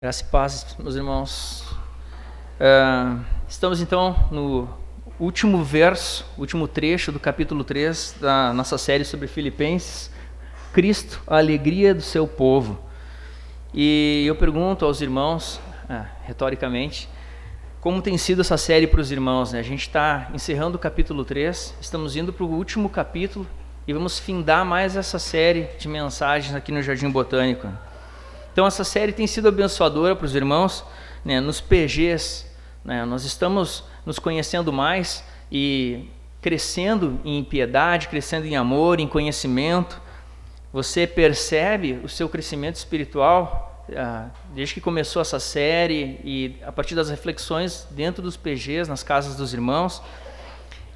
Graça e paz, meus irmãos. Estamos então no último verso, último trecho do capítulo 3 da nossa série sobre Filipenses, Cristo, a alegria do seu povo. E eu pergunto aos irmãos, retoricamente, como tem sido essa série para os irmãos, né? A gente está encerrando o capítulo 3, estamos indo para o último capítulo e vamos findar mais essa série de mensagens aqui no Jardim Botânico. Então essa série tem sido abençoadora para os irmãos, né, nos PGs, né, nós estamos nos conhecendo mais e crescendo em piedade, crescendo em amor, em conhecimento. Você percebe o seu crescimento espiritual desde que começou essa série e a partir das reflexões dentro dos PGs, nas casas dos irmãos.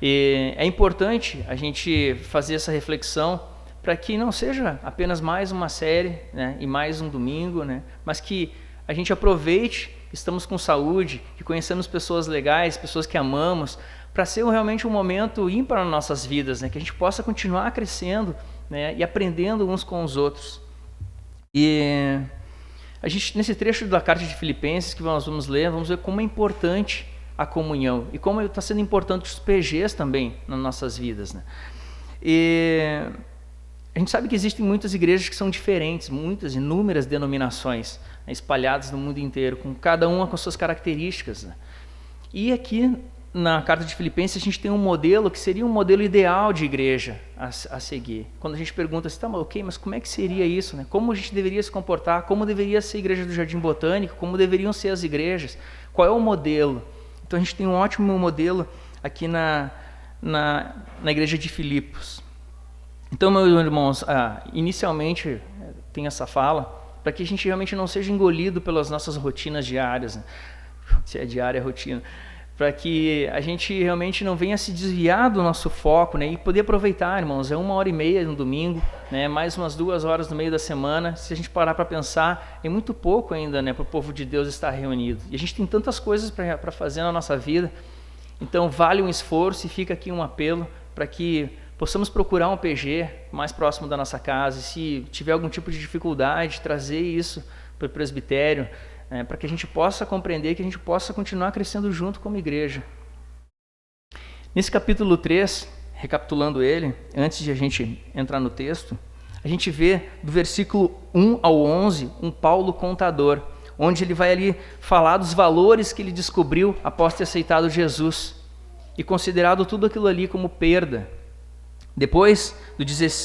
E é importante a gente fazer essa reflexão para que não seja apenas mais uma série, né, e mais um domingo, né, mas que a gente aproveite que estamos com saúde, que conhecemos pessoas legais, pessoas que amamos, para ser realmente um momento ímpar nas nossas vidas, né, que a gente possa continuar crescendo, né, e aprendendo uns com os outros. E a gente, nesse trecho da carta de Filipenses que nós vamos ler, vamos ver como é importante a comunhão e como está sendo importante os PGs também nas nossas vidas, né. E a gente sabe que existem muitas igrejas que são diferentes, muitas, inúmeras denominações, né, espalhadas no mundo inteiro, com cada uma com suas características, né? E aqui na carta de Filipenses a gente tem um modelo que seria um modelo ideal de igreja a seguir. Quando a gente pergunta assim, ok, mas como é que seria isso, né? Como a gente deveria se comportar, como deveria ser a igreja do Jardim Botânico, como deveriam ser as igrejas, qual é o modelo? Então a gente tem um ótimo modelo aqui na igreja de Filipos. Então, meus irmãos, inicialmente tem essa fala para que a gente realmente não seja engolido pelas nossas rotinas diárias, né? Se é diária, é rotina, para que a gente realmente não venha se desviar do nosso foco, né? E poder aproveitar, irmãos, é 1h30 no domingo, né? Mais umas 2 horas no meio da semana. Se a gente parar para pensar, é muito pouco ainda, né, para o povo de Deus estar reunido. E a gente tem tantas coisas para fazer na nossa vida, então vale um esforço e fica aqui um apelo para que possamos procurar um PG mais próximo da nossa casa e se tiver algum tipo de dificuldade, trazer isso para o presbitério, para que a gente possa compreender, que a gente possa continuar crescendo junto como igreja. Nesse capítulo 3, recapitulando ele, antes de a gente entrar no texto, a gente vê do versículo 1 ao 11, um Paulo contador, onde ele vai ali falar dos valores que ele descobriu após ter aceitado Jesus e considerado tudo aquilo ali como perda. Depois,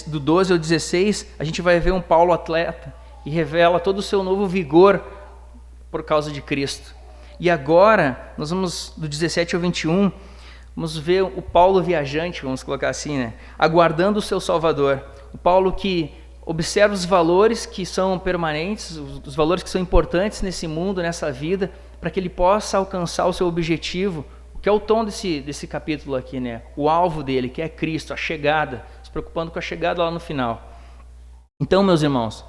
do 12 ao 16, a gente vai ver um Paulo atleta e revela todo o seu novo vigor por causa de Cristo. E agora, nós vamos do 17 ao 21, vamos ver o Paulo viajante, vamos colocar assim, né? Aguardando o seu Salvador. O Paulo que observa os valores que são permanentes, os valores que são importantes nesse mundo, nessa vida, para que ele possa alcançar o seu objetivo, que é o tom desse capítulo aqui, né? O alvo dele, que é Cristo, a chegada, se preocupando com a chegada lá no final. Então, meus irmãos,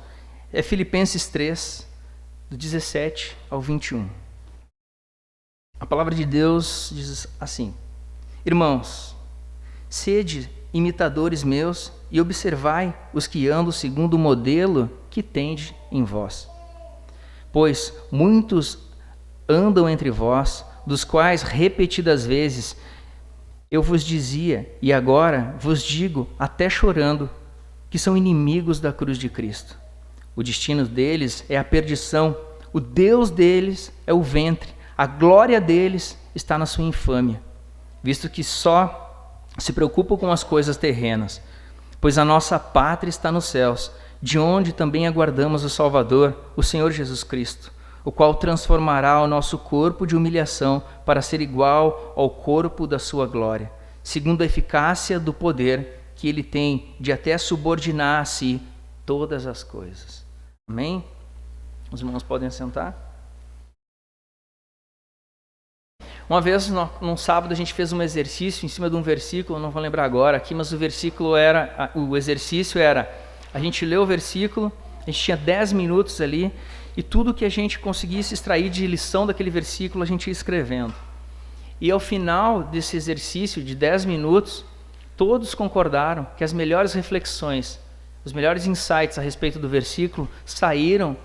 é Filipenses 3, do 17 ao 21. A palavra de Deus diz assim: Irmãos, sede imitadores meus e observai os que andam segundo o modelo que tende em vós. Pois muitos andam entre vós, dos quais repetidas vezes eu vos dizia, e agora vos digo, até chorando, que são inimigos da cruz de Cristo. O destino deles é a perdição, o Deus deles é o ventre, a glória deles está na sua infâmia, visto que só se preocupam com as coisas terrenas, pois a nossa pátria está nos céus, de onde também aguardamos o Salvador, o Senhor Jesus Cristo, o qual transformará o nosso corpo de humilhação para ser igual ao corpo da sua glória, segundo a eficácia do poder que ele tem de até subordinar a si todas as coisas. Amém? Os irmãos podem sentar? Uma vez, num sábado, a gente fez um exercício em cima de um versículo, não vou lembrar agora aqui, mas o exercício era, a gente leu o versículo, a gente tinha 10 minutos ali, e tudo que a gente conseguisse extrair de lição daquele versículo, a gente ia escrevendo. E ao final desse exercício de 10 minutos, todos concordaram que as melhores reflexões, os melhores insights a respeito do versículo saíram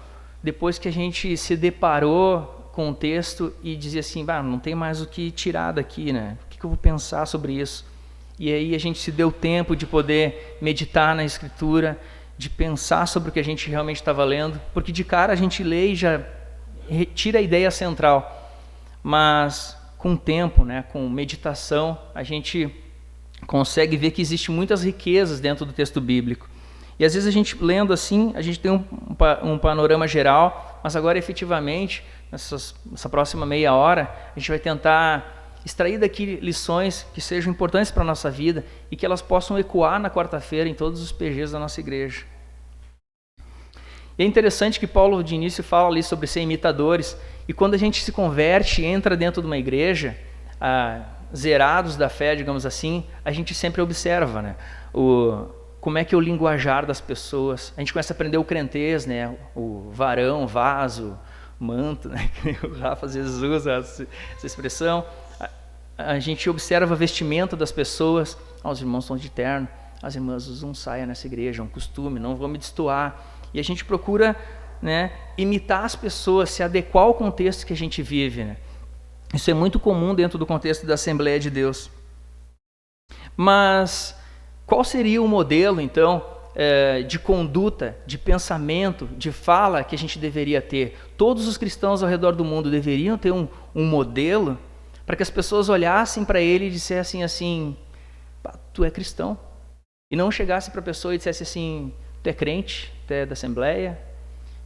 depois que a gente se deparou com o texto e dizia assim, não tem mais o que tirar daqui, né? O que eu vou pensar sobre isso? E aí a gente se deu tempo de poder meditar na Escritura, de pensar sobre o que a gente realmente estava lendo, porque de cara a gente lê e já retira a ideia central, mas com o tempo, né, com meditação, a gente consegue ver que existem muitas riquezas dentro do texto bíblico. E às vezes a gente lendo assim, a gente tem um panorama geral, mas agora efetivamente, nessa próxima meia hora, a gente vai tentar extrair daqui lições que sejam importantes para a nossa vida e que elas possam ecoar na quarta-feira em todos os PGs da nossa igreja. E é interessante que Paulo de início fala ali sobre ser imitadores, e quando a gente se converte e entra dentro de uma igreja, zerados da fé, digamos assim, a gente sempre observa, né, como é que é o linguajar das pessoas. A gente começa a aprender o crentez, né, o varão, vaso, manto, né, que o Rafa às vezes usa essa expressão. A gente observa a vestimenta das pessoas. Os irmãos estão de terno, as irmãs usam saia nessa igreja, é um costume, não vou me destoar. E a gente procura, né, imitar as pessoas, se adequar ao contexto que a gente vive, né? Isso é muito comum dentro do contexto da Assembleia de Deus. Mas qual seria o modelo, então, de conduta, de pensamento, de fala que a gente deveria ter? Todos os cristãos ao redor do mundo deveriam ter um modelo para que as pessoas olhassem para ele e dissessem assim, tu é cristão. E não chegasse para a pessoa e dissesse assim, tu é crente, tu é da Assembleia.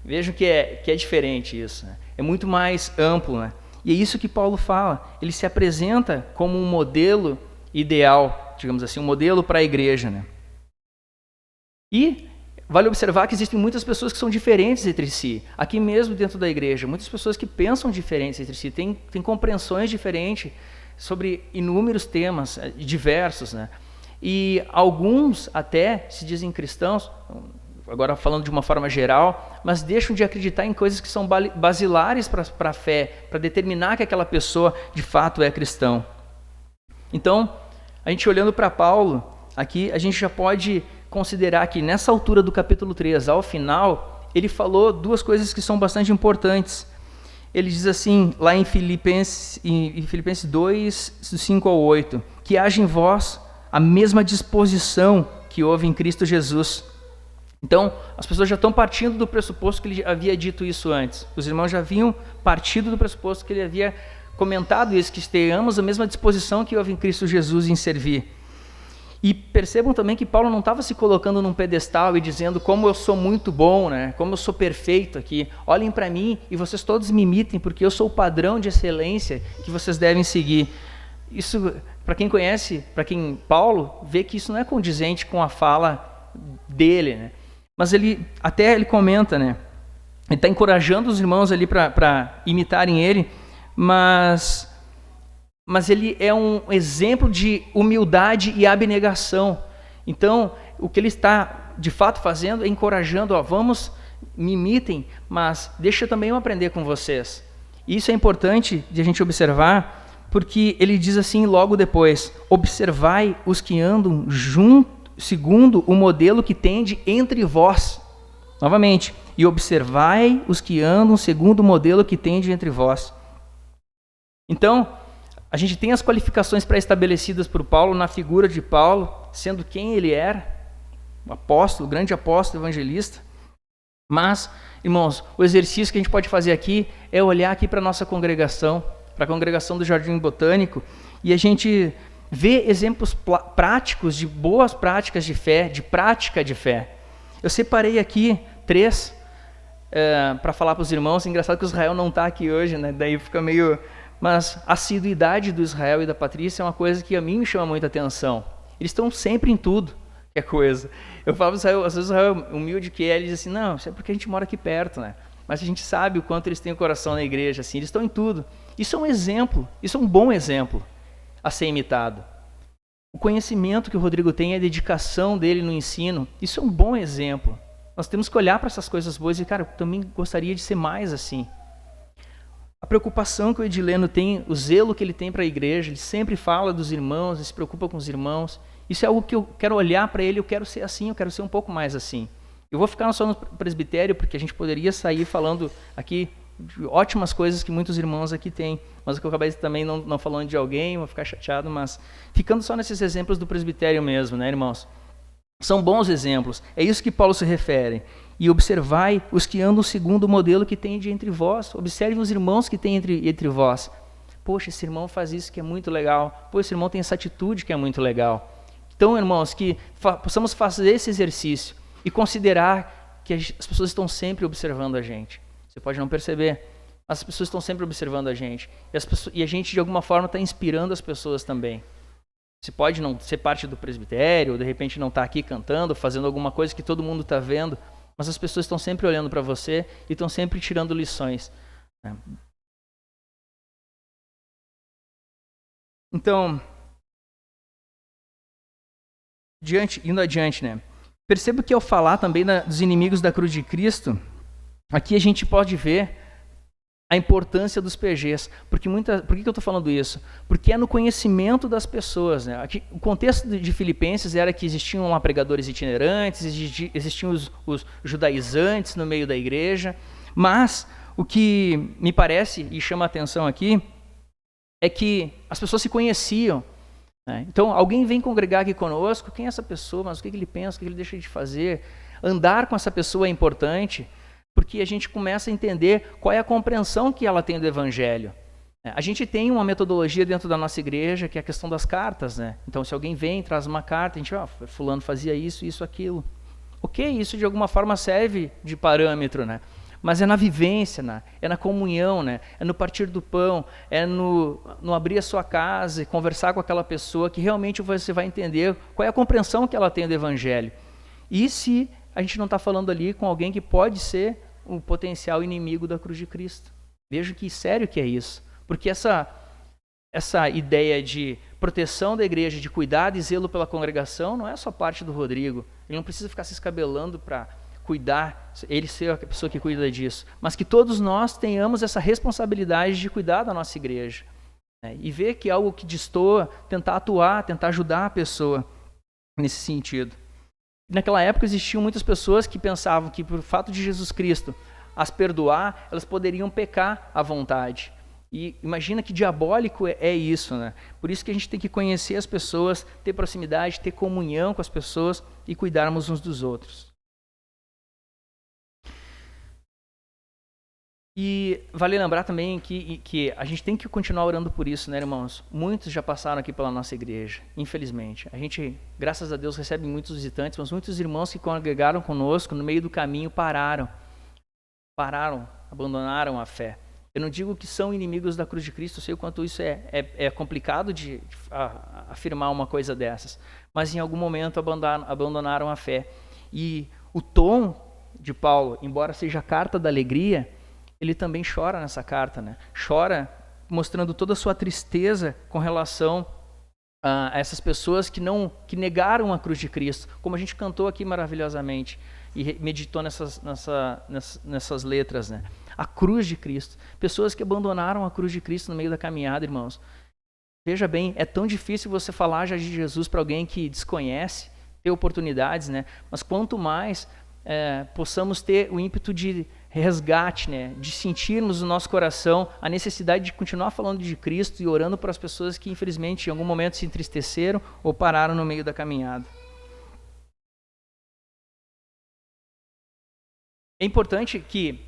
Vejam que é diferente isso, né? É muito mais amplo, né? E é isso que Paulo fala. Ele se apresenta como um modelo ideal, digamos assim, um modelo para a igreja, né? E vale observar que existem muitas pessoas que são diferentes entre si. Aqui mesmo dentro da igreja, muitas pessoas que pensam diferentes entre si, têm compreensões diferentes sobre inúmeros temas diversos, né? E alguns até se dizem cristãos, agora falando de uma forma geral, mas deixam de acreditar em coisas que são basilares para a fé, para determinar que aquela pessoa de fato é cristão. Então, a gente olhando para Paulo, aqui a gente já pode considerar que nessa altura do capítulo 3, ao final, ele falou duas coisas que são bastante importantes. Ele diz assim, lá em Filipenses 2, 5 ao 8, que haja em vós a mesma disposição que houve em Cristo Jesus. Então, as pessoas já estão partindo do pressuposto que ele havia dito isso antes. Os irmãos já haviam partido do pressuposto que ele havia comentado isso, que tenhamos a mesma disposição que houve em Cristo Jesus em servir. E percebam também que Paulo não estava se colocando num pedestal e dizendo como eu sou muito bom, né? Como eu sou perfeito aqui. Olhem para mim e vocês todos me imitem, porque eu sou o padrão de excelência que vocês devem seguir. Isso, para quem conhece, para quem Paulo, vê que isso não é condizente com a fala dele, né? Mas ele comenta, né? Ele está encorajando os irmãos ali para imitarem ele, mas ele é um exemplo de humildade e abnegação. Então, o que ele está de fato fazendo é encorajando, vamos, me imitem, mas deixa também eu aprender com vocês. E isso é importante de a gente observar, porque ele diz assim logo depois, observai os que andam segundo o modelo que tende entre vós. Novamente, e observai os que andam segundo o modelo que tende entre vós. Então, a gente tem as qualificações pré-estabelecidas por Paulo na figura de Paulo, sendo quem ele era, o apóstolo, o grande apóstolo evangelista. Mas, irmãos, o exercício que a gente pode fazer aqui é olhar aqui para a nossa congregação, para a congregação do Jardim Botânico, e a gente vê exemplos práticos de boas práticas de fé, de prática de fé. Eu separei aqui 3 para falar para os irmãos. É engraçado que o Israel não está aqui hoje, né? Daí fica meio... Mas a assiduidade do Israel e da Patrícia é uma coisa que a mim me chama muita atenção. Eles estão sempre em tudo, que é coisa. Eu falo para Israel, às vezes o Israel, humilde que é, ele diz assim, não, isso é porque a gente mora aqui perto, né? Mas a gente sabe o quanto eles têm o coração na igreja, assim, eles estão em tudo. Isso é um exemplo, isso é um bom exemplo a ser imitado. O conhecimento que o Rodrigo tem, a dedicação dele no ensino, isso é um bom exemplo. Nós temos que olhar para essas coisas boas e, cara, eu também gostaria de ser mais assim. A preocupação que o Edileno tem, o zelo que ele tem para a igreja, ele sempre fala dos irmãos, ele se preocupa com os irmãos. Isso é algo que eu quero olhar para ele, eu quero ser assim, eu quero ser um pouco mais assim. Eu vou ficar só no presbitério, porque a gente poderia sair falando aqui de ótimas coisas que muitos irmãos aqui têm, mas eu acabei também não falando de alguém, vou ficar chateado, mas ficando só nesses exemplos do presbitério mesmo, né, irmãos? São bons exemplos, é isso que Paulo se refere. E observai os que andam segundo o modelo que tem de entre vós. Observem os irmãos que tem entre vós. Poxa, esse irmão faz isso que é muito legal. Pô, esse irmão tem essa atitude que é muito legal. Então, irmãos, que possamos fazer esse exercício e considerar que as pessoas estão sempre observando a gente. Você pode não perceber, mas as pessoas estão sempre observando a gente. E a gente, de alguma forma, está inspirando as pessoas também. Você pode não ser parte do presbitério, ou de repente não estar aqui cantando, fazendo alguma coisa que todo mundo está vendo, mas as pessoas estão sempre olhando para você e estão sempre tirando lições. Então, indo adiante, né? Percebo que ao falar também dos inimigos da cruz de Cristo, aqui a gente pode ver a importância dos PGs. Por que eu estou falando isso? Porque é no conhecimento das pessoas. Né? Aqui, o contexto de Filipenses era que existiam lá pregadores itinerantes, existiam os judaizantes no meio da igreja, mas o que me parece e chama a atenção aqui é que as pessoas se conheciam. Né? Então, alguém vem congregar aqui conosco, quem é essa pessoa, mas o que ele pensa, o que ele deixa de fazer? Andar com essa pessoa é importante, porque a gente começa a entender qual é a compreensão que ela tem do Evangelho. A gente tem uma metodologia dentro da nossa igreja, que é a questão das cartas. Né? Então, se alguém vem e traz uma carta, a gente, fulano fazia isso, aquilo. Ok, isso de alguma forma serve de parâmetro, né? Mas é na vivência, né? É na comunhão, né? É no partir do pão, é no abrir a sua casa e conversar com aquela pessoa que realmente você vai entender qual é a compreensão que ela tem do Evangelho. E se a gente não está falando ali com alguém que pode ser um potencial inimigo da cruz de Cristo. Veja que sério que é isso. Porque essa ideia de proteção da igreja, de cuidado e zelo pela congregação, não é só parte do Rodrigo. Ele não precisa ficar se escabelando para cuidar, ele ser a pessoa que cuida disso. Mas que todos nós tenhamos essa responsabilidade de cuidar da nossa igreja. Né? E ver que é algo que destoa, tentar atuar, tentar ajudar a pessoa nesse sentido. Naquela época existiam muitas pessoas que pensavam que por fato de Jesus Cristo as perdoar, elas poderiam pecar à vontade. E imagina que diabólico é isso, né? Por isso que a gente tem que conhecer as pessoas, ter proximidade, ter comunhão com as pessoas e cuidarmos uns dos outros. E vale lembrar também que a gente tem que continuar orando por isso, né, irmãos? Muitos já passaram aqui pela nossa igreja, infelizmente. A gente, graças a Deus, recebe muitos visitantes, mas muitos irmãos que congregaram conosco, no meio do caminho, pararam, abandonaram a fé. Eu não digo que são inimigos da cruz de Cristo, eu sei o quanto isso é complicado de afirmar uma coisa dessas, mas em algum momento abandonaram a fé. E o tom de Paulo, embora seja a carta da alegria, ele também chora nessa carta, né? Chora mostrando toda a sua tristeza com relação a essas pessoas que negaram a cruz de Cristo, como a gente cantou aqui maravilhosamente e meditou nessas letras, né? A cruz de Cristo. Pessoas que abandonaram a cruz de Cristo no meio da caminhada, irmãos. Veja bem, é tão difícil você falar já de Jesus para alguém que desconhece, ter oportunidades, né? Mas quanto mais possamos ter o ímpeto de resgate, né? De sentirmos no nosso coração a necessidade de continuar falando de Cristo e orando para as pessoas que infelizmente em algum momento se entristeceram ou pararam no meio da caminhada. É importante que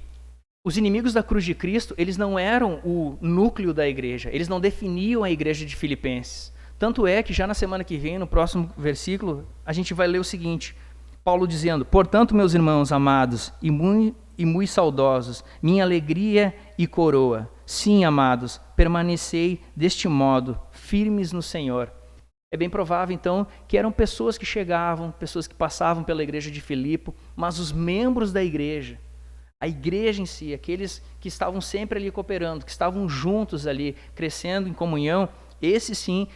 os inimigos da cruz de Cristo, eles não eram o núcleo da igreja, eles não definiam a igreja de Filipenses. Tanto é que já na semana que vem, no próximo versículo, a gente vai ler o seguinte, Paulo dizendo: portanto, meus irmãos amados e muito saudosos, minha alegria e coroa, sim, amados, permanecei deste modo, firmes no Senhor. É bem provável, então, que eram pessoas que chegavam, pessoas que passavam pela igreja de Filipe, mas os membros da igreja, a igreja em si, aqueles que estavam sempre ali cooperando, que estavam juntos ali, crescendo em comunhão, esses sim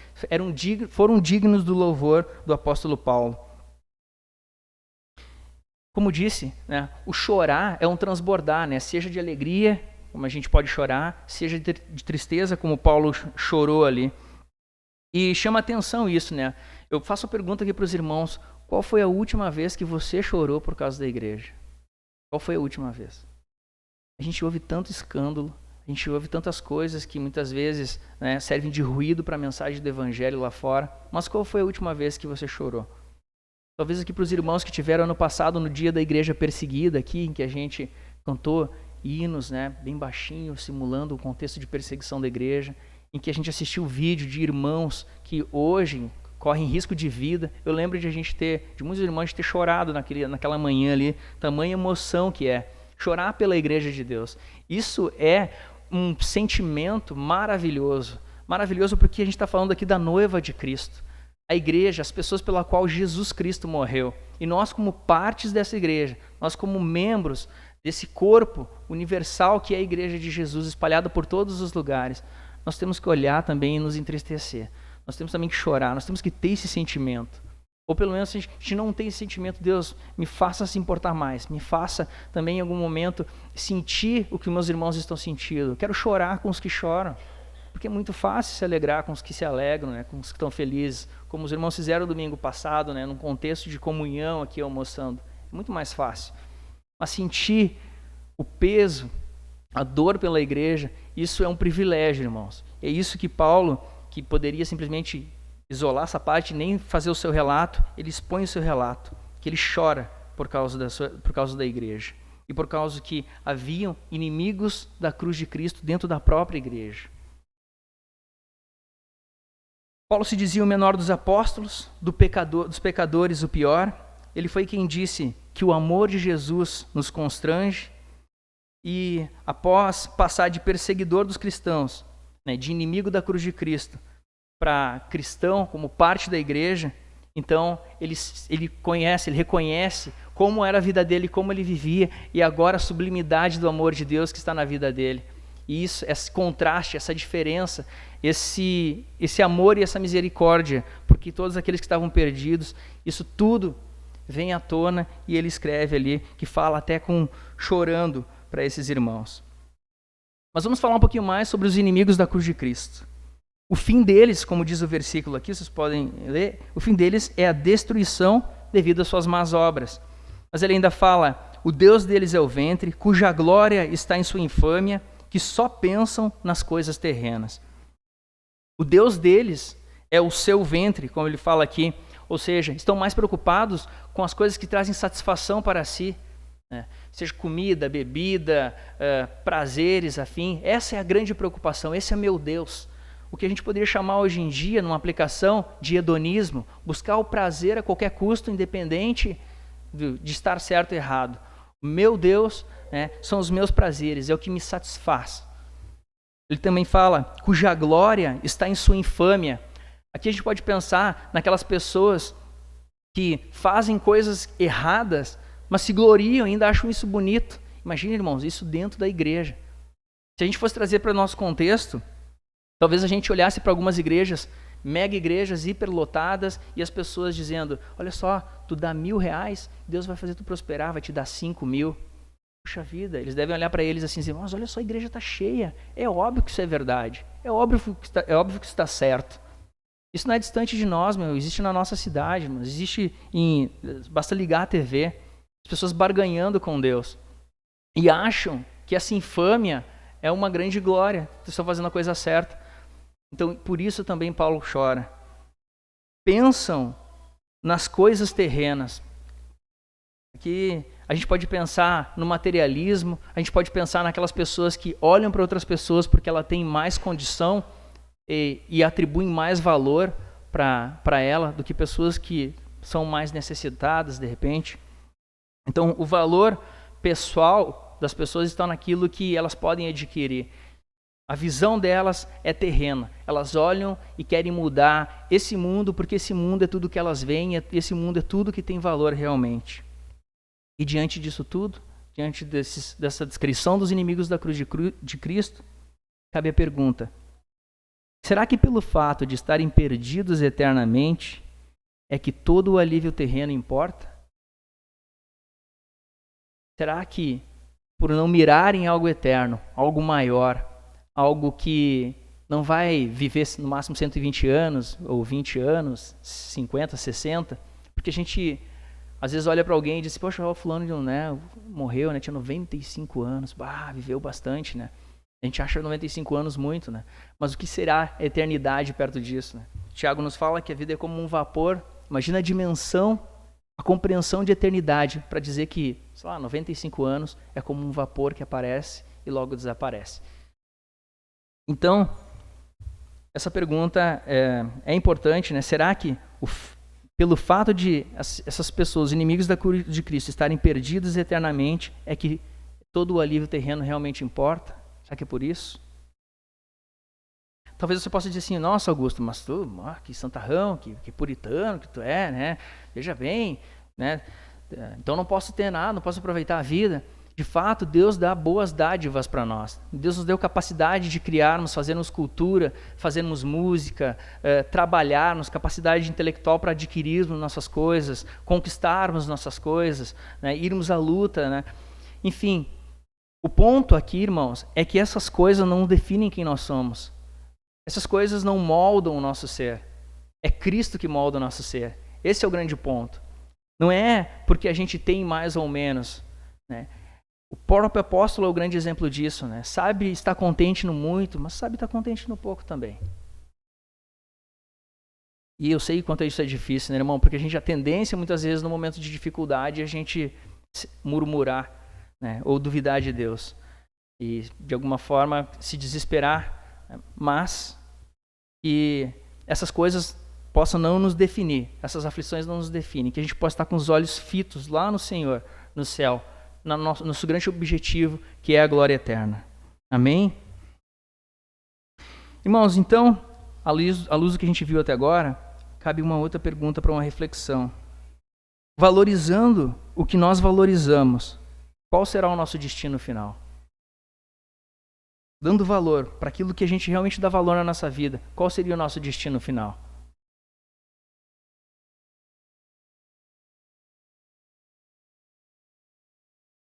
foram dignos do louvor do apóstolo Paulo. Como disse, né, o chorar é um transbordar, né, seja de alegria, como a gente pode chorar, seja de tristeza, como Paulo chorou ali. E chama atenção isso, né? Eu faço a pergunta aqui para os irmãos: qual foi a última vez que você chorou por causa da igreja? Qual foi a última vez? A gente ouve tanto escândalo, a gente ouve tantas coisas que muitas vezes, né, servem de ruído para a mensagem do evangelho lá fora, mas qual foi a última vez que você chorou? Talvez aqui para os irmãos que tiveram ano passado no dia da igreja perseguida aqui, em que a gente cantou hinos, né, bem baixinho, simulando o contexto de perseguição da igreja, em que a gente assistiu vídeo de irmãos que hoje correm risco de vida. Eu lembro de muitos irmãos ter chorado naquela manhã ali, tamanha emoção que é chorar pela igreja de Deus. Isso é um sentimento maravilhoso, maravilhoso porque a gente está falando aqui da noiva de Cristo, a igreja, as pessoas pela qual Jesus Cristo morreu. E nós, como partes dessa igreja, nós como membros desse corpo universal que é a igreja de Jesus, espalhada por todos os lugares, nós temos que olhar também e nos entristecer. Nós temos também que chorar, nós temos que ter esse sentimento. Ou pelo menos se a gente não tem esse sentimento, Deus, me faça se importar mais, me faça também em algum momento sentir o que meus irmãos estão sentindo. Eu quero chorar com os que choram, porque é muito fácil se alegrar com os que se alegram, né, com os que estão felizes, como os irmãos fizeram domingo passado, né, num contexto de comunhão aqui almoçando. É muito mais fácil. Mas sentir o peso, a dor pela igreja, isso é um privilégio, irmãos. É isso que Paulo, que poderia simplesmente isolar essa parte, nem fazer o seu relato, ele expõe o seu relato, que ele chora por causa da igreja. E por causa que haviam inimigos da cruz de Cristo dentro da própria igreja. Paulo se dizia o menor dos apóstolos, dos pecadores o pior. Ele foi quem disse que o amor de Jesus nos constrange. E após passar de perseguidor dos cristãos, né, de inimigo da cruz de Cristo, para cristão como parte da igreja, então ele reconhece como era a vida dele, como ele vivia, e agora a sublimidade do amor de Deus que está na vida dele. E isso, esse contraste, essa diferença, esse amor e essa misericórdia, porque todos aqueles que estavam perdidos, isso tudo vem à tona, e ele escreve ali, que fala até chorando para esses irmãos. Mas vamos falar um pouquinho mais sobre os inimigos da cruz de Cristo. O fim deles, como diz o versículo aqui, vocês podem ler, o fim deles é a destruição devido às suas más obras. Mas ele ainda fala, o Deus deles é o ventre, cuja glória está em sua infâmia, que só pensam nas coisas terrenas. O Deus deles é o seu ventre, como ele fala aqui, ou seja, estão mais preocupados com as coisas que trazem satisfação para si, né? Seja comida, bebida, prazeres, afim. Essa é a grande preocupação, esse é meu Deus. O que a gente poderia chamar hoje em dia, numa aplicação de hedonismo, buscar o prazer a qualquer custo, independente de estar certo ou errado. O meu Deus, né, são os meus prazeres, é o que me satisfaz. Ele também fala, cuja glória está em sua infâmia. Aqui a gente pode pensar naquelas pessoas que fazem coisas erradas, mas se gloriam e ainda acham isso bonito. Imagina, irmãos, isso dentro da igreja. Se a gente fosse trazer para o nosso contexto, talvez a gente olhasse para algumas igrejas, mega igrejas hiperlotadas, e as pessoas dizendo, olha só, tu dá R$1.000, Deus vai fazer tu prosperar, vai te dar 5.000. Puxa vida, eles devem olhar para eles assim e dizer, mas olha só, a igreja está cheia, é óbvio que isso é verdade, é óbvio que isso está certo. Isso não é distante de nós, existe na nossa cidade, basta ligar a TV, as pessoas barganhando com Deus, e acham que essa infâmia é uma grande glória, estão fazendo a coisa certa. Então, por isso também Paulo chora. Pensam nas coisas terrenas. Aqui a gente pode pensar no materialismo, a gente pode pensar naquelas pessoas que olham para outras pessoas porque ela tem mais condição e atribuem mais valor para ela do que pessoas que são mais necessitadas, de repente. Então, o valor pessoal das pessoas está naquilo que elas podem adquirir. A visão delas é terrena. Elas olham e querem mudar esse mundo, porque esse mundo é tudo que elas veem, esse mundo é tudo que tem valor realmente. E diante disso tudo, diante dessa descrição dos inimigos da cruz de Cristo, cabe a pergunta, será que pelo fato de estarem perdidos eternamente, é que todo o alívio terreno importa? Será que por não mirarem algo eterno, algo maior, algo que não vai viver no máximo 120 anos, ou 20 anos, 50, 60, Porque a gente, às vezes, olha para alguém e diz, poxa, o fulano, né, morreu, né, tinha 95 anos, viveu bastante, né? A gente acha 95 anos muito, né? Mas o que será a eternidade perto disso, né? Tiago nos fala que a vida é como um vapor. Imagina a dimensão, a compreensão de eternidade para dizer que, sei lá, 95 anos é como um vapor que aparece e logo desaparece. Então, essa pergunta é importante, né? Será que pelo fato de essas pessoas, inimigos da cruz de Cristo, estarem perdidos eternamente, é que todo o alívio terreno realmente importa? Será que é por isso? Talvez você possa dizer assim, nossa, Augusto, mas tu, que santarrão, que puritano que tu é, né? Veja bem, né? Então não posso ter nada, não posso aproveitar a vida. De fato, Deus dá boas dádivas para nós. Deus nos deu capacidade de criarmos, fazermos cultura, fazermos música, trabalharmos, capacidade intelectual para adquirirmos nossas coisas, conquistarmos nossas coisas, né? Irmos à luta, né? Enfim, o ponto aqui, irmãos, é que essas coisas não definem quem nós somos. Essas coisas não moldam o nosso ser. É Cristo que molda o nosso ser. Esse é o grande ponto. Não é porque a gente tem mais ou menos, né? O próprio apóstolo é o grande exemplo disso, né? Sabe estar contente no muito, mas sabe estar contente no pouco também. E eu sei quanto isso é difícil, né, irmão? Porque a gente, a tendência, muitas vezes, no momento de dificuldade, a gente murmurar, né? Ou duvidar de Deus. E, de alguma forma, se desesperar. Mas que essas coisas possam não nos definir, essas aflições não nos definem, que a gente possa estar com os olhos fitos lá no Senhor, no céu, no nosso grande objetivo, que é a glória eterna. Amém? Irmãos, então, à luz do que a gente viu até agora, cabe uma outra pergunta para uma reflexão. Valorizando o que nós valorizamos, qual será o nosso destino final? Dando valor para aquilo que a gente realmente dá valor na nossa vida, qual seria o nosso destino final?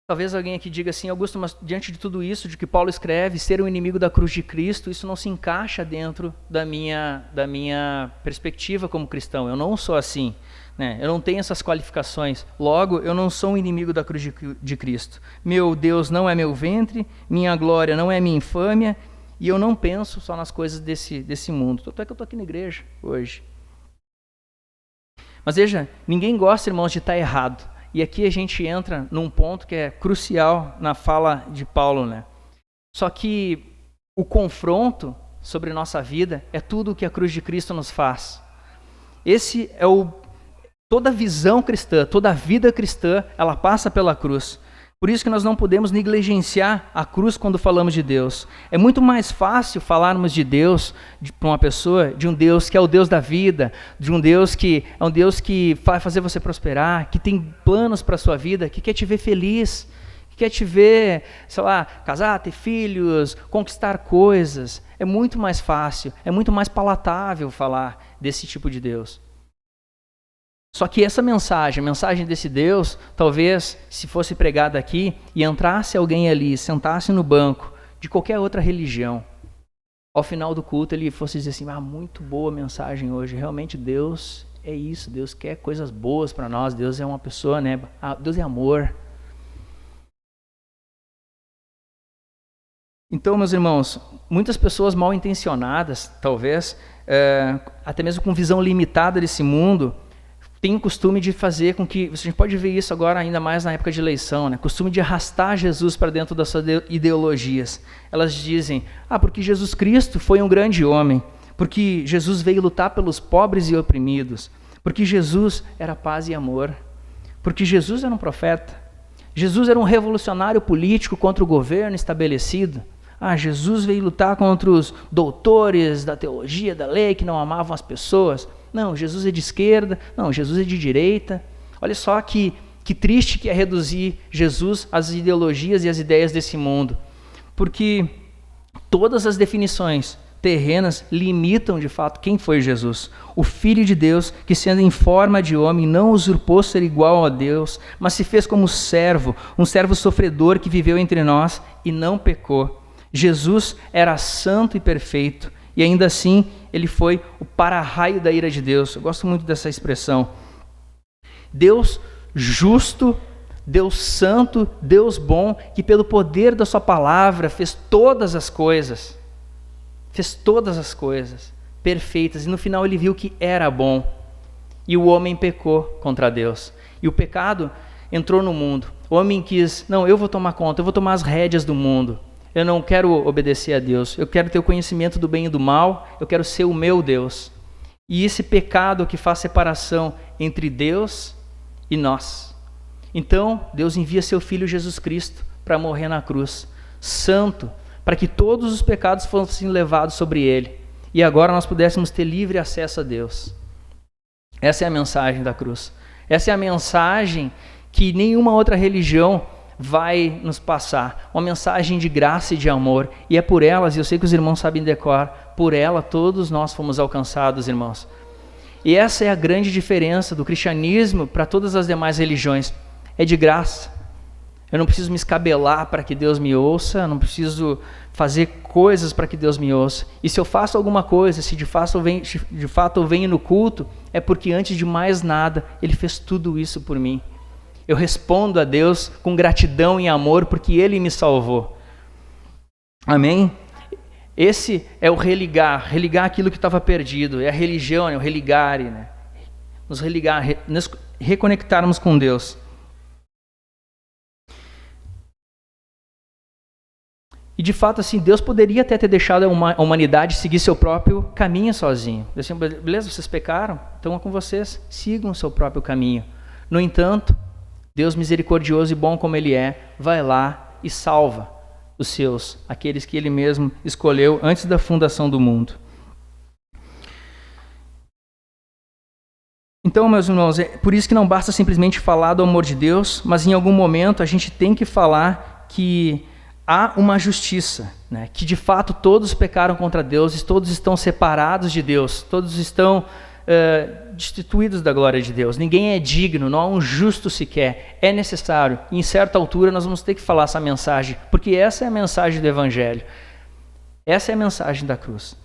Talvez alguém aqui diga assim, Augusto, mas diante de tudo isso, de que Paulo escreve, ser um inimigo da cruz de Cristo, isso não se encaixa dentro da minha perspectiva como cristão. Eu não sou assim, né? Eu não tenho essas qualificações. Logo, eu não sou um inimigo da cruz de Cristo. Meu Deus não é meu ventre, minha glória não é minha infâmia, e eu não penso só nas coisas desse mundo. Tanto é que eu estou aqui na igreja hoje. Mas veja, ninguém gosta, irmãos, de estar errado. E aqui a gente entra num ponto que é crucial na fala de Paulo, né? Só que o confronto sobre nossa vida é tudo o que a cruz de Cristo nos faz. Esse é toda a visão cristã, toda a vida cristã, ela passa pela cruz. Por isso que nós não podemos negligenciar a cruz quando falamos de Deus. É muito mais fácil falarmos de Deus para uma pessoa, de um Deus que é o Deus da vida, de um Deus que é um Deus que vai fazer você prosperar, que tem planos para a sua vida, que quer te ver feliz, que quer te ver, sei lá, casar, ter filhos, conquistar coisas. É muito mais fácil, é muito mais palatável falar desse tipo de Deus. Só que essa mensagem, a mensagem desse Deus, talvez se fosse pregada aqui e entrasse alguém ali, sentasse no banco de qualquer outra religião, ao final do culto ele fosse dizer assim, muito boa mensagem hoje, realmente Deus é isso, Deus quer coisas boas para nós, Deus é uma pessoa, né? Deus é amor. Então, meus irmãos, muitas pessoas mal intencionadas, talvez, até mesmo com visão limitada desse mundo, tem o costume de fazer com que, a gente pode ver isso agora ainda mais na época de eleição, né? Costume de arrastar Jesus para dentro das suas ideologias. Elas dizem, porque Jesus Cristo foi um grande homem, porque Jesus veio lutar pelos pobres e oprimidos, porque Jesus era paz e amor, porque Jesus era um profeta, Jesus era um revolucionário político contra o governo estabelecido. Jesus veio lutar contra os doutores da teologia, da lei, que não amavam as pessoas. Não, Jesus é de esquerda, não, Jesus é de direita. Olha só que triste que é reduzir Jesus às ideologias e às ideias desse mundo. Porque todas as definições terrenas limitam de fato quem foi Jesus. O Filho de Deus, que sendo em forma de homem, não usurpou ser igual a Deus, mas se fez como servo, um servo sofredor que viveu entre nós e não pecou. Jesus era santo e perfeito, e ainda assim ele foi o para-raio da ira de Deus. Eu gosto muito dessa expressão. Deus justo, Deus santo, Deus bom, que pelo poder da sua palavra fez todas as coisas perfeitas, e no final ele viu que era bom, e o homem pecou contra Deus, e o pecado entrou no mundo. O homem quis, não, eu vou tomar conta, eu vou tomar as rédeas do mundo, eu não quero obedecer a Deus, eu quero ter o conhecimento do bem e do mal, eu quero ser o meu Deus. E esse pecado que faz separação entre Deus e nós. Então, Deus envia seu Filho Jesus Cristo para morrer na cruz, santo, para que todos os pecados fossem levados sobre ele, e agora nós pudéssemos ter livre acesso a Deus. Essa é a mensagem da cruz. Essa é a mensagem que nenhuma outra religião vai nos passar. Uma mensagem de graça e de amor. E é por elas, e eu sei que os irmãos sabem decorar, por ela todos nós fomos alcançados, irmãos. E essa é a grande diferença do cristianismo para todas as demais religiões. É de graça. Eu não preciso me escabelar para que Deus me ouça, eu não preciso fazer coisas para que Deus me ouça. E se eu faço alguma coisa, se de fato eu venho no culto, é porque antes de mais nada, Ele fez tudo isso por mim. Eu respondo a Deus com gratidão e amor porque Ele me salvou. Amém? Esse é o religar aquilo que estava perdido. É a religião, é o religare, né? Nos reconectarmos com Deus. E de fato, assim, Deus poderia até ter deixado a humanidade seguir seu próprio caminho sozinho. Assim, beleza, vocês pecaram? Então é com vocês, sigam o seu próprio caminho. No entanto, Deus misericordioso e bom como Ele é, vai lá e salva os seus, aqueles que Ele mesmo escolheu antes da fundação do mundo. Então, meus irmãos, é por isso que não basta simplesmente falar do amor de Deus, mas em algum momento a gente tem que falar que há uma justiça, né? Que de fato todos pecaram contra Deus, todos estão separados de Deus, todos estão destituídos da glória de Deus. Ninguém é digno, não há um justo sequer. É necessário, e em certa altura nós vamos ter que falar essa mensagem, porque essa é a mensagem do Evangelho. Essa é a mensagem da cruz.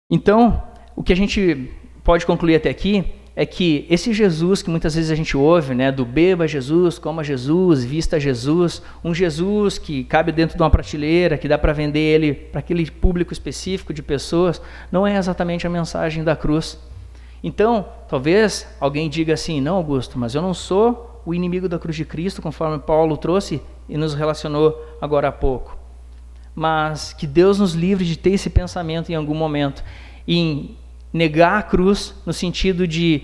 Então, o que a gente pode concluir até aqui é que esse Jesus que muitas vezes a gente ouve, né, do beba Jesus, coma Jesus, vista Jesus, um Jesus que cabe dentro de uma prateleira, que dá para vender ele para aquele público específico de pessoas, não é exatamente a mensagem da cruz. Então, talvez alguém diga assim, não, Augusto, mas eu não sou o inimigo da cruz de Cristo, conforme Paulo trouxe e nos relacionou agora há pouco. Mas que Deus nos livre de ter esse pensamento em algum momento, em negar a cruz no sentido de,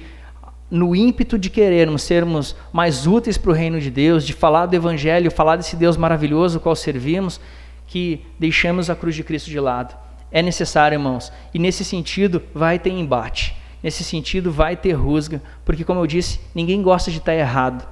no ímpeto de querermos sermos mais úteis para o reino de Deus, de falar do Evangelho, falar desse Deus maravilhoso ao qual servimos, que deixemos a cruz de Cristo de lado. É necessário, irmãos, e nesse sentido vai ter embate, nesse sentido vai ter rusga, porque como eu disse, ninguém gosta de estar errado,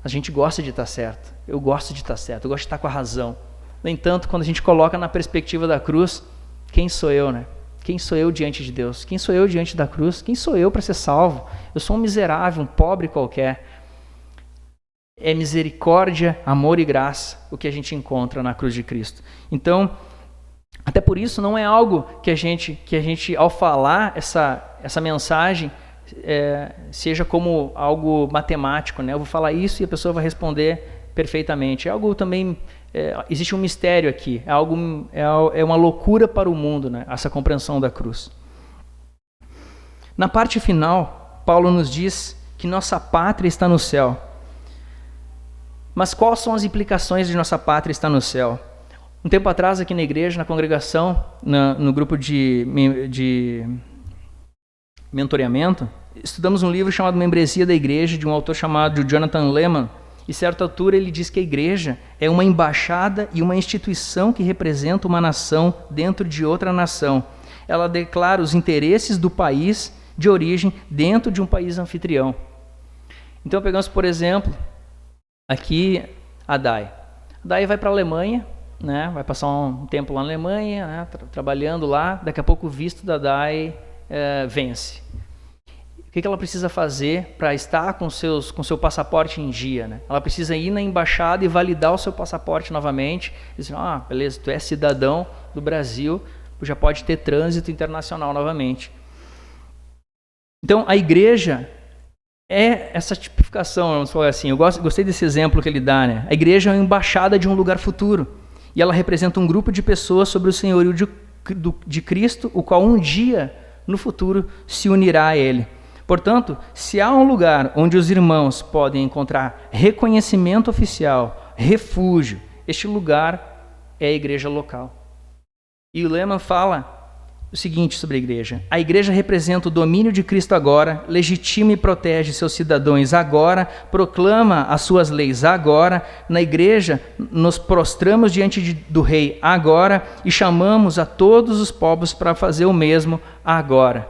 a gente gosta de estar certo, eu gosto de estar certo, eu gosto de estar com a razão. No entanto, quando a gente coloca na perspectiva da cruz, quem sou eu, né? Quem sou eu diante de Deus? Quem sou eu diante da cruz? Quem sou eu para ser salvo? Eu sou um miserável, um pobre qualquer. É misericórdia, amor e graça o que a gente encontra na cruz de Cristo. Então, até por isso não é algo que a gente ao falar essa mensagem, seja como algo matemático, né? Eu vou falar isso e a pessoa vai responder perfeitamente. É algo também... existe um mistério aqui, é uma loucura para o mundo, né, essa compreensão da cruz. Na parte final, Paulo nos diz que nossa pátria está no céu. Mas quais são as implicações de nossa pátria estar no céu? Um tempo atrás, aqui na igreja, na congregação, no grupo de mentoreamento, estudamos um livro chamado Membresia da Igreja, de um autor chamado Jonathan Leeman. E certa altura ele diz que a igreja é uma embaixada e uma instituição que representa uma nação dentro de outra nação. Ela declara os interesses do país de origem dentro de um país anfitrião. Então pegamos, por exemplo, aqui a Dai. A Dai vai para a Alemanha, né? Vai passar um tempo lá na Alemanha, né? Trabalhando lá, daqui a pouco o visto da Dai vence. O que ela precisa fazer para estar com seu passaporte em dia, né? Ela precisa ir na embaixada e validar o seu passaporte novamente. Dizer, beleza, tu é cidadão do Brasil, tu já pode ter trânsito internacional novamente. Então, a igreja é essa tipificação, vamos falar assim. Eu gostei desse exemplo que ele dá, né? A igreja é uma embaixada de um lugar futuro. E ela representa um grupo de pessoas sobre o senhorio de Cristo, o qual um dia, no futuro, se unirá a ele. Portanto, se há um lugar onde os irmãos podem encontrar reconhecimento oficial, refúgio, este lugar é a igreja local. E o Lehmann fala o seguinte sobre a igreja: a igreja representa o domínio de Cristo agora, legitima e protege seus cidadãos agora, proclama as suas leis agora. Na igreja nos prostramos diante do rei agora e chamamos a todos os povos para fazer o mesmo agora.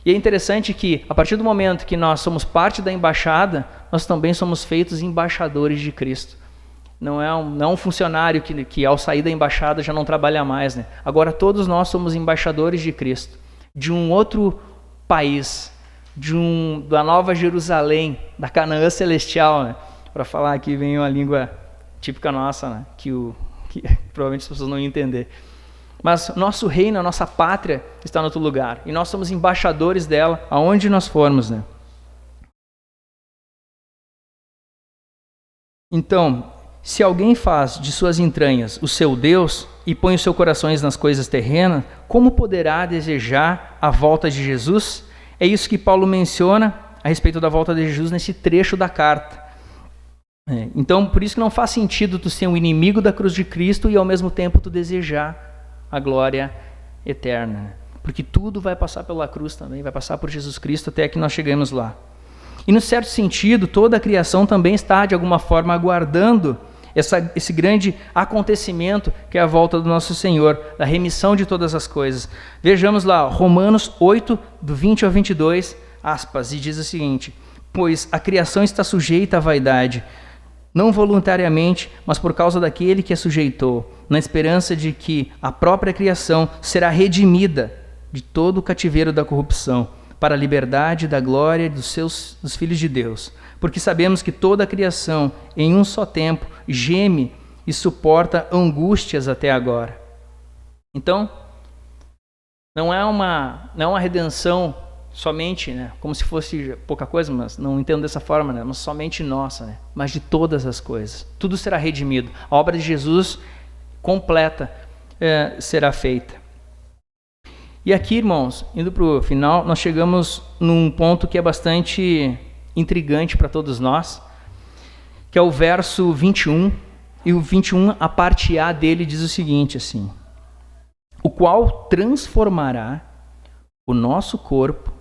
E é interessante que, a partir do momento que nós somos parte da embaixada, nós também somos feitos embaixadores de Cristo. Não é um funcionário que ao sair da embaixada já não trabalha mais, né? Agora todos nós somos embaixadores de Cristo, de um outro país, da Nova Jerusalém, da Canaã Celestial, né? Para falar aqui vem uma língua típica nossa, né? que provavelmente as pessoas não iam entender. Mas nosso reino, a nossa pátria está em outro lugar, e nós somos embaixadores dela aonde nós formos, né? Então, se alguém faz de suas entranhas o seu Deus e põe os seus corações nas coisas terrenas, como poderá desejar a volta de Jesus? É isso que Paulo menciona a respeito da volta de Jesus nesse trecho da carta. Então, por isso que não faz sentido tu ser um inimigo da cruz de Cristo e ao mesmo tempo tu desejar a glória eterna. Porque tudo vai passar pela cruz também, vai passar por Jesus Cristo até que nós chegamos lá. E no certo sentido, toda a criação também está de alguma forma aguardando esse grande acontecimento que é a volta do nosso Senhor, da remissão de todas as coisas. Vejamos lá, Romanos 8, do 20 ao 22, aspas, e diz o seguinte: pois a criação está sujeita à vaidade, não voluntariamente, mas por causa daquele que a sujeitou, na esperança de que a própria criação será redimida de todo o cativeiro da corrupção, para a liberdade da glória dos filhos de Deus. Porque sabemos que toda a criação, em um só tempo, geme e suporta angústias até agora. Então, não é uma redenção somente, né, como se fosse pouca coisa, mas não entendo dessa forma, né, mas somente nossa, né, mas de todas as coisas. Tudo será redimido. A obra de Jesus completa será feita. E aqui, irmãos, indo para o final, nós chegamos num ponto que é bastante intrigante para todos nós, que é o verso 21, e o 21, a parte A dele diz o seguinte, assim: o qual transformará o nosso corpo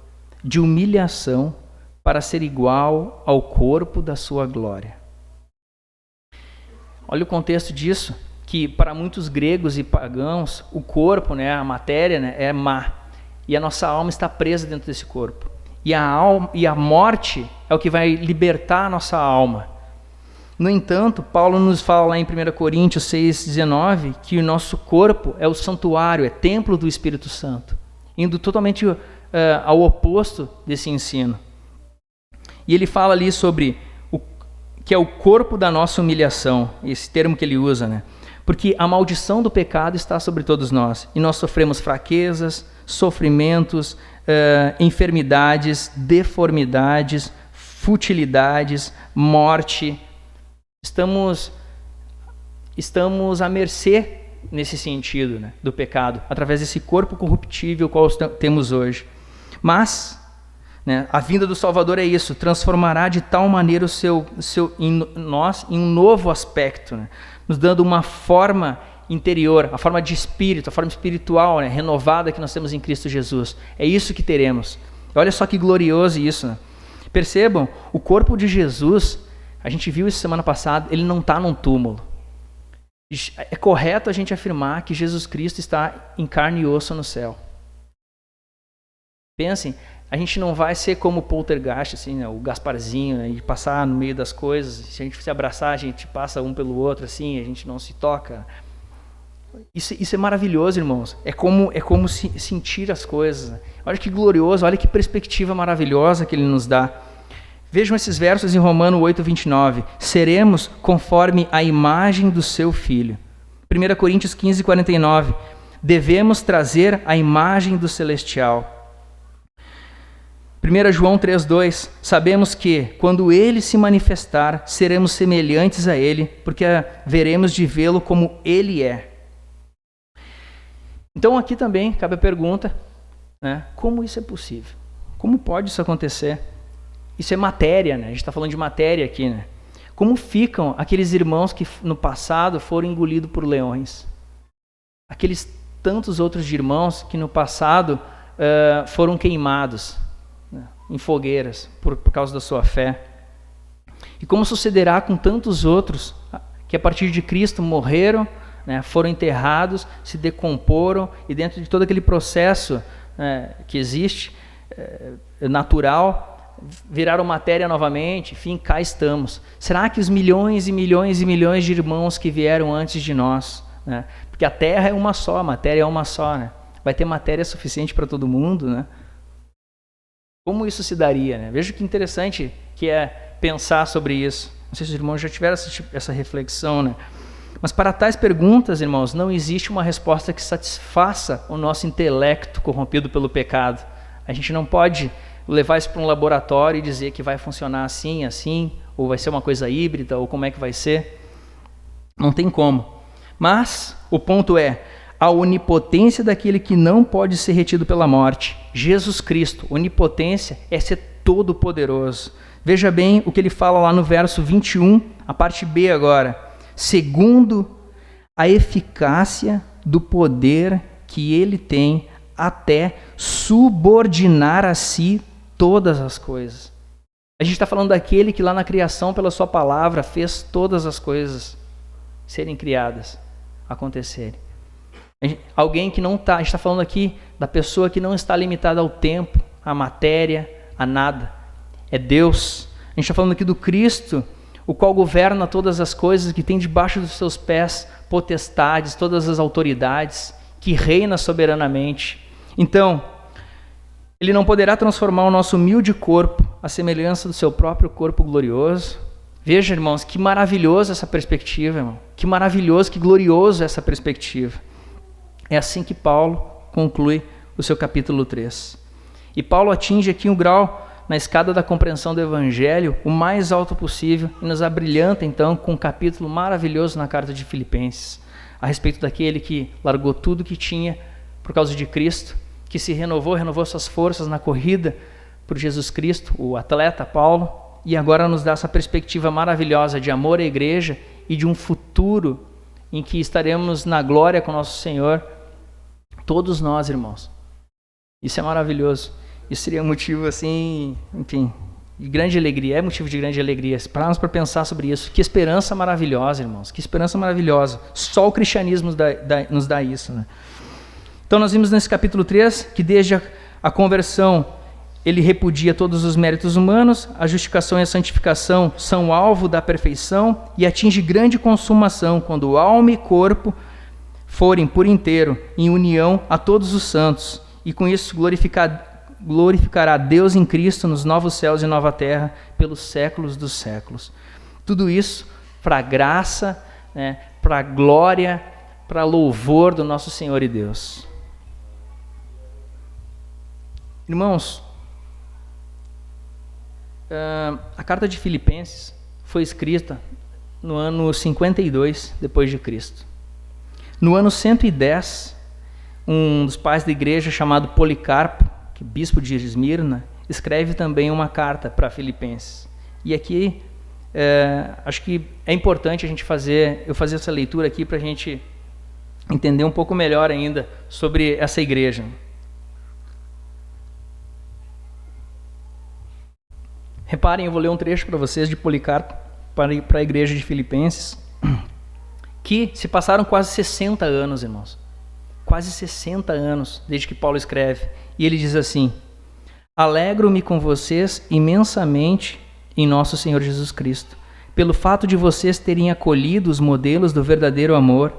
de humilhação para ser igual ao corpo da sua glória. Olha o contexto disso, que para muitos gregos e pagãos, o corpo, né, a matéria, né, é má, e a nossa alma está presa dentro desse corpo. E a morte é o que vai libertar a nossa alma. No entanto, Paulo nos fala lá em 1 Coríntios 6,19 que o nosso corpo é o santuário, é templo do Espírito Santo, indo totalmente ao oposto desse ensino. E ele fala ali sobre que é o corpo da nossa humilhação, esse termo que ele usa, né? Porque a maldição do pecado está sobre todos nós, e nós sofremos fraquezas, sofrimentos, enfermidades, deformidades, futilidades, morte. Estamos à mercê, nesse sentido, né, do pecado, através desse corpo corruptível qual temos hoje. Mas, né, a vinda do Salvador é isso, transformará de tal maneira nós em um novo aspecto, né, nos dando uma forma interior, a forma de espírito, a forma espiritual, né, renovada que nós temos em Cristo Jesus. É isso que teremos. Olha só que glorioso isso, né? Percebam, o corpo de Jesus, a gente viu isso semana passada, ele não está num túmulo. É correto a gente afirmar que Jesus Cristo está em carne e osso no céu. Pensem, a gente não vai ser como o Poltergeist, assim, né, o Gasparzinho, né, e passar no meio das coisas. Se a gente se abraçar, a gente passa um pelo outro, assim, a gente não se toca. Isso é maravilhoso, irmãos. É como sentir as coisas, né? Olha que glorioso, olha que perspectiva maravilhosa que ele nos dá. Vejam esses versos em Romanos 8:29. Seremos conforme a imagem do seu Filho. 1 Coríntios 15:49. Devemos trazer a imagem do celestial. 1 João 3,2, sabemos que, quando ele se manifestar, seremos semelhantes a ele, porque veremos de vê-lo como ele é. Então aqui também cabe a pergunta, né, como isso é possível? Como pode isso acontecer? Isso é matéria, né? A gente está falando de matéria aqui, né? Como ficam aqueles irmãos que no passado foram engolidos por leões? Aqueles tantos outros irmãos que no passado foram queimados, né, em fogueiras por causa da sua fé. E como sucederá com tantos outros que a partir de Cristo morreram, né, foram enterrados, se decomporam e dentro de todo aquele processo que existe, natural, viraram matéria novamente, enfim, cá estamos. Será que os milhões e milhões e milhões de irmãos que vieram antes de nós, né, porque a Terra é uma só, a matéria é uma só, né, vai ter matéria suficiente para todo mundo, né? Como isso se daria, né? Veja que interessante que é pensar sobre isso. Não sei se os irmãos já tiveram essa reflexão, né? Mas para tais perguntas, irmãos, não existe uma resposta que satisfaça o nosso intelecto corrompido pelo pecado. A gente não pode levar isso para um laboratório e dizer que vai funcionar assim, assim, ou vai ser uma coisa híbrida, ou como é que vai ser. Não tem como. Mas o ponto é a onipotência daquele que não pode ser retido pela morte. Jesus Cristo, onipotência é ser todo-poderoso. Veja bem o que ele fala lá no verso 21, a parte B agora. Segundo a eficácia do poder que ele tem até subordinar a si todas as coisas. A gente está falando daquele que lá na criação, pela sua palavra, fez todas as coisas serem criadas, acontecerem. Alguém que não está, a gente está falando aqui da pessoa que não está limitada ao tempo, à matéria, a nada. É Deus. A gente está falando aqui do Cristo, o qual governa todas as coisas, que tem debaixo dos seus pés potestades, todas as autoridades, que reina soberanamente. Então, ele não poderá transformar o nosso humilde corpo à semelhança do seu próprio corpo glorioso. Veja, irmãos, que maravilhosa essa perspectiva, irmão. Que maravilhoso, que glorioso essa perspectiva. É assim que Paulo conclui o seu capítulo 3. E Paulo atinge aqui um grau na escada da compreensão do Evangelho, o mais alto possível, e nos abrilhanta então com um capítulo maravilhoso na carta de Filipenses, a respeito daquele que largou tudo que tinha por causa de Cristo, que se renovou suas forças na corrida por Jesus Cristo, o atleta Paulo, e agora nos dá essa perspectiva maravilhosa de amor à igreja e de um futuro em que estaremos na glória com nosso Senhor, todos nós, irmãos. Isso é maravilhoso. Isso seria um motivo, assim, enfim, de grande alegria. É motivo de grande alegria. Paramos para pensar sobre isso. Que esperança maravilhosa, irmãos. Que esperança maravilhosa. Só o cristianismo nos dá isso, né? Então nós vimos nesse capítulo 3 que desde a conversão ele repudia todos os méritos humanos, a justificação e a santificação são alvo da perfeição e atinge grande consumação quando alma e corpo forem por inteiro em união a todos os santos, e com isso glorificará Deus em Cristo nos novos céus e nova terra pelos séculos dos séculos. Tudo isso para a graça, né, para a glória, para louvor do nosso Senhor e Deus. Irmãos, a carta de Filipenses foi escrita no ano 52 depois de Cristo. No ano 110, um dos pais da igreja chamado Policarpo, que é bispo de Esmirna, escreve também uma carta para Filipenses. E aqui acho que é importante eu fazer essa leitura aqui para a gente entender um pouco melhor ainda sobre essa igreja. Reparem, eu vou ler um trecho para vocês de Policarpo para a igreja de Filipenses, que se passaram quase 60 anos, irmãos. Quase 60 anos desde que Paulo escreve. E ele diz assim: alegro-me com vocês imensamente em nosso Senhor Jesus Cristo, pelo fato de vocês terem acolhido os modelos do verdadeiro amor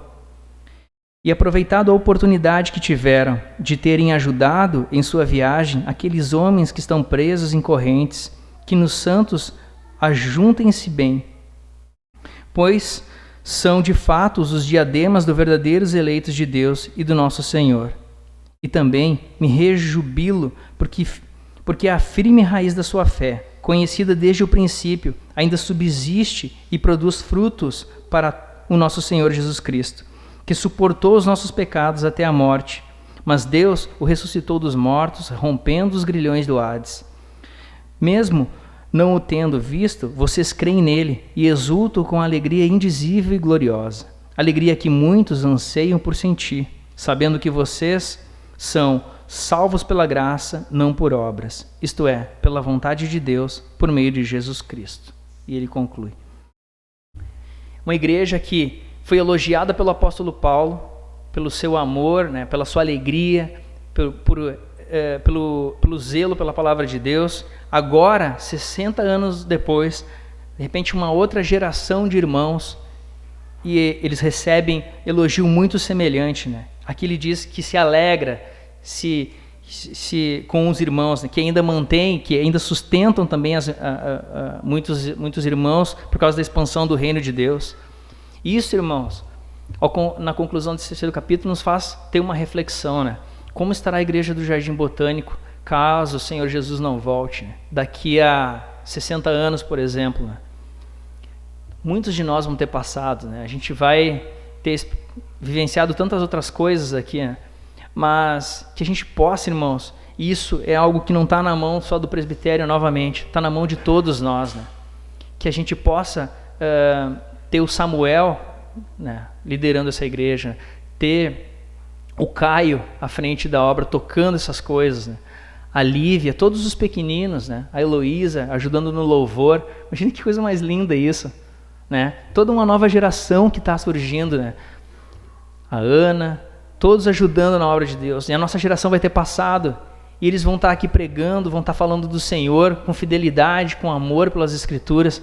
e aproveitado a oportunidade que tiveram de terem ajudado em sua viagem aqueles homens que estão presos em correntes, que nos santos ajuntem-se bem, pois são de fato os diademas dos verdadeiros eleitos de Deus e do nosso Senhor. E também me rejubilo porque a firme raiz da sua fé, conhecida desde o princípio, ainda subsiste e produz frutos para o nosso Senhor Jesus Cristo, que suportou os nossos pecados até a morte, mas Deus o ressuscitou dos mortos, rompendo os grilhões do Hades. Mesmo não o tendo visto, vocês creem nele e exultam com alegria indizível e gloriosa, alegria que muitos anseiam por sentir, sabendo que vocês são salvos pela graça, não por obras, isto é, pela vontade de Deus, por meio de Jesus Cristo. E ele conclui. Uma igreja que foi elogiada pelo apóstolo Paulo, pelo seu amor, né, pela sua alegria, pelo zelo pela palavra de Deus. Agora, 60 anos depois, de repente uma outra geração de irmãos, e eles recebem elogio muito semelhante, né? Aqui ele diz que se alegra com os irmãos, né, que ainda mantém, que ainda sustentam também muitos irmãos por causa da expansão do reino de Deus. Isso, irmãos, na conclusão desse terceiro capítulo, nos faz ter uma reflexão, né? Como estará a igreja do Jardim Botânico caso o Senhor Jesus não volte, né? Daqui a 60 anos, por exemplo, né? Muitos de nós vão ter passado, né? A gente vai ter vivenciado tantas outras coisas aqui, né? Mas que a gente possa, irmãos, isso é algo que não está na mão só do presbitério novamente, está na mão de todos nós, né? Que a gente possa ter o Samuel, né, liderando essa igreja, ter o Caio à frente da obra, tocando essas coisas, né? A Lívia, todos os pequeninos, né? A Heloísa ajudando no louvor. Imagina que coisa mais linda isso, né? Toda uma nova geração que está surgindo, né? A Ana, todos ajudando na obra de Deus. E a nossa geração vai ter passado, e eles vão estar aqui pregando, vão estar falando do Senhor com fidelidade, com amor pelas Escrituras.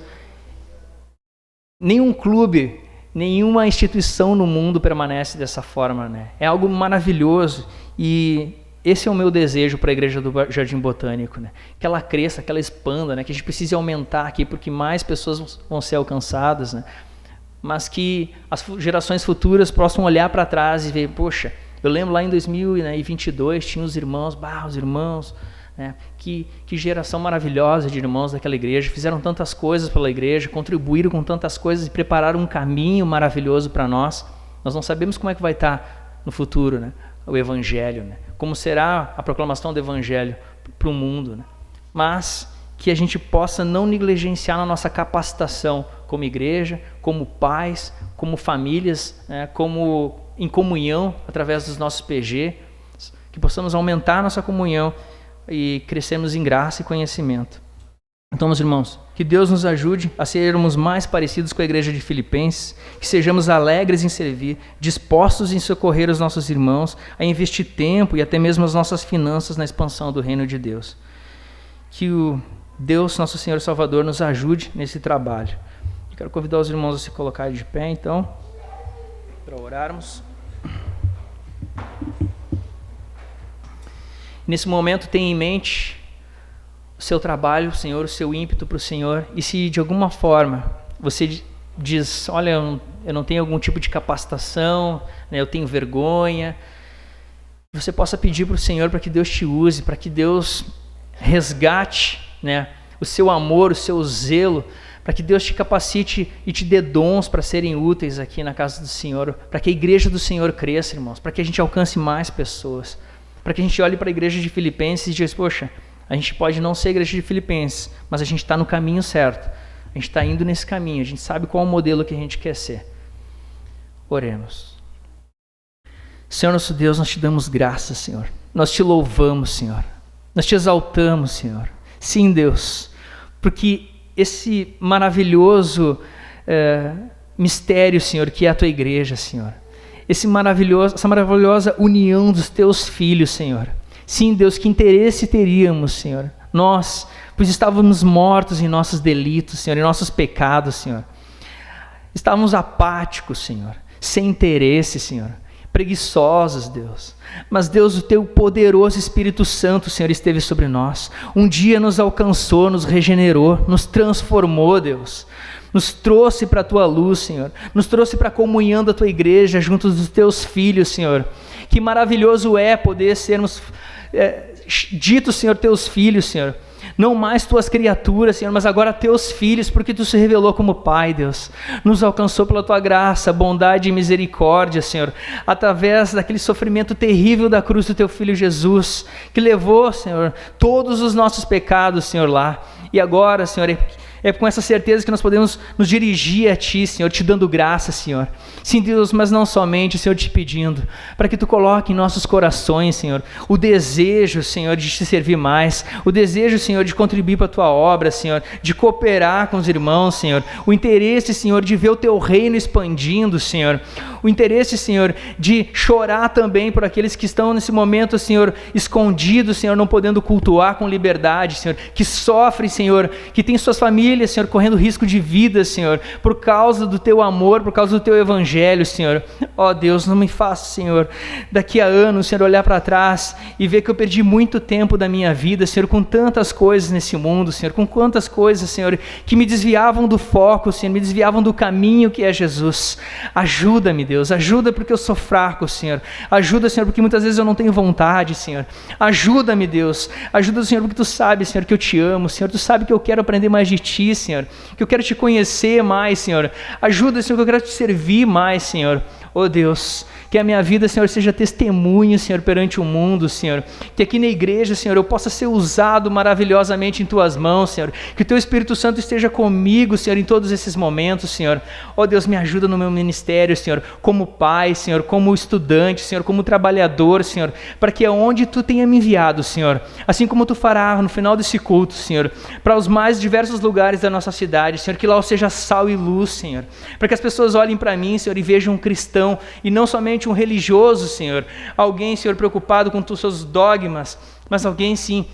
Nenhum clube, nenhuma instituição no mundo permanece dessa forma, né? É algo maravilhoso, e esse é o meu desejo para a igreja do Jardim Botânico, né? Que ela cresça, que ela expanda, né? Que a gente precise aumentar aqui, porque mais pessoas vão ser alcançadas, né? Mas que as gerações futuras possam olhar para trás e ver, poxa, eu lembro lá em 2022, tinha os irmãos, né? Que geração maravilhosa de irmãos daquela igreja, fizeram tantas coisas pela igreja, contribuíram com tantas coisas e prepararam um caminho maravilhoso para nós. Nós não sabemos como é que vai estar no futuro, né? O evangelho, né? Como será a proclamação do evangelho para o mundo, né? Mas que a gente possa não negligenciar na nossa capacitação como igreja, como pais, como famílias, né? Como em comunhão através dos nossos PG, que possamos aumentar a nossa comunhão e crescermos em graça e conhecimento. Então, meus irmãos, que Deus nos ajude a sermos mais parecidos com a igreja de Filipenses, que sejamos alegres em servir, dispostos em socorrer os nossos irmãos, a investir tempo e até mesmo as nossas finanças na expansão do reino de Deus. Que o Deus, nosso Senhor e Salvador, nos ajude nesse trabalho. Eu quero convidar os irmãos a se colocarem de pé, então, para orarmos. Nesse momento, tenha em mente o seu trabalho, Senhor, o seu ímpeto para o Senhor, e se de alguma forma você diz, olha, eu não tenho algum tipo de capacitação, né, eu tenho vergonha, você possa pedir para o Senhor para que Deus te use, para que Deus resgate, né, o seu amor, o seu zelo, para que Deus te capacite e te dê dons para serem úteis aqui na casa do Senhor, para que a igreja do Senhor cresça, irmãos, para que a gente alcance mais pessoas, para que a gente olhe para a igreja de Filipenses e diz, poxa, a gente pode não ser a igreja de Filipenses, mas a gente está no caminho certo, a gente está indo nesse caminho, a gente sabe qual é o modelo que a gente quer ser. Oremos. Senhor nosso Deus, nós te damos graças, Senhor, nós te louvamos, Senhor, nós te exaltamos, Senhor. Sim, Deus, porque esse maravilhoso mistério, Senhor, que é a tua igreja, Senhor, essa maravilhosa união dos teus filhos, Senhor. Sim, Deus, que interesse teríamos, Senhor, nós, pois estávamos mortos em nossos delitos, Senhor, em nossos pecados, Senhor. Estávamos apáticos, Senhor, sem interesse, Senhor, preguiçosos, Deus. Mas, Deus, o teu poderoso Espírito Santo, Senhor, esteve sobre nós. Um dia nos alcançou, nos regenerou, nos transformou, Deus. Nos trouxe para a tua luz, Senhor. Nos trouxe para a comunhão da tua igreja, junto dos teus filhos, Senhor. Que maravilhoso é poder sermos dito, Senhor, teus filhos, Senhor. Não mais tuas criaturas, Senhor, mas agora teus filhos, porque tu se revelou como Pai, Deus. Nos alcançou pela tua graça, bondade e misericórdia, Senhor, através daquele sofrimento terrível da cruz do teu Filho Jesus, que levou, Senhor, todos os nossos pecados, Senhor, lá. E agora, Senhor, é com essa certeza que nós podemos nos dirigir a Ti, Senhor, Te dando graça, Senhor. Sim, Deus, mas não somente, Senhor, Te pedindo, para que Tu coloque em nossos corações, Senhor, o desejo, Senhor, de Te servir mais, o desejo, Senhor, de contribuir para a Tua obra, Senhor, de cooperar com os irmãos, Senhor, o interesse, Senhor, de ver o Teu reino expandindo, Senhor, o interesse, Senhor, de chorar também por aqueles que estão nesse momento, Senhor, escondidos, Senhor, não podendo cultuar com liberdade, Senhor, que sofrem, Senhor, que têm suas famílias, Senhor, correndo risco de vida, Senhor, por causa do Teu amor, por causa do Teu evangelho, Senhor. Ó Deus, não me faça, Senhor, daqui a anos, Senhor, olhar para trás e ver que eu perdi muito tempo da minha vida, Senhor, com tantas coisas nesse mundo, Senhor, com quantas coisas, Senhor, que me desviavam do foco, Senhor, me desviavam do caminho que é Jesus. Ajuda-me, Deus, ajuda porque eu sou fraco, Senhor. Ajuda, Senhor, porque muitas vezes eu não tenho vontade, Senhor. Ajuda-me, Deus. Ajuda, Senhor, porque Tu sabe, Senhor, que eu Te amo, Senhor. Tu sabe que eu quero aprender mais de Ti, Senhor, que eu quero Te conhecer mais, Senhor. Ajuda, Senhor, que eu quero Te servir mais, Senhor. Oh Deus, que a minha vida, Senhor, seja testemunho, Senhor, perante o mundo, Senhor. Que aqui na igreja, Senhor, eu possa ser usado maravilhosamente em Tuas mãos, Senhor. Que o Teu Espírito Santo esteja comigo, Senhor, em todos esses momentos, Senhor. Oh Deus, me ajuda no meu ministério, Senhor, como pai, Senhor, como estudante, Senhor, como trabalhador, Senhor, para que aonde Tu tenha me enviado, Senhor, assim como Tu fará no final desse culto, Senhor, para os mais diversos lugares da nossa cidade, Senhor, que lá eu seja sal e luz, Senhor, para que as pessoas olhem para mim, Senhor, e vejam um cristão e não somente um religioso, Senhor, alguém, Senhor, preocupado com os seus dogmas, mas alguém, sim,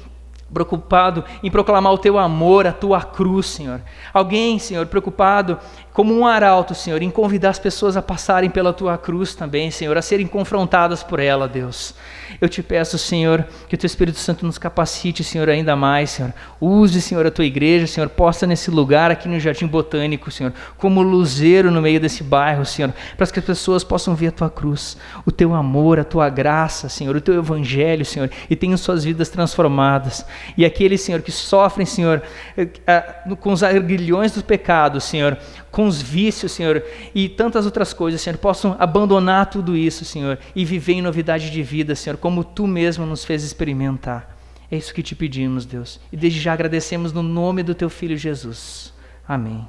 preocupado em proclamar o Teu amor, a Tua cruz, Senhor. Alguém, Senhor, preocupado como um arauto, Senhor, em convidar as pessoas a passarem pela Tua cruz também, Senhor, a serem confrontadas por ela, Deus. Eu Te peço, Senhor, que o Teu Espírito Santo nos capacite, Senhor, ainda mais, Senhor. Use, Senhor, a Tua igreja, Senhor, posta nesse lugar aqui no Jardim Botânico, Senhor, como luzeiro no meio desse bairro, Senhor, para que as pessoas possam ver a Tua cruz, o Teu amor, a Tua graça, Senhor, o Teu evangelho, Senhor, e tenham suas vidas transformadas. E aqueles, Senhor, que sofrem, Senhor, com os aguilhões do pecado, Senhor, com os vícios, Senhor, e tantas outras coisas, Senhor, possam abandonar tudo isso, Senhor, e viver em novidade de vida, Senhor, como Tu mesmo nos fez experimentar. É isso que Te pedimos, Deus. E desde já agradecemos no nome do Teu Filho Jesus. Amém.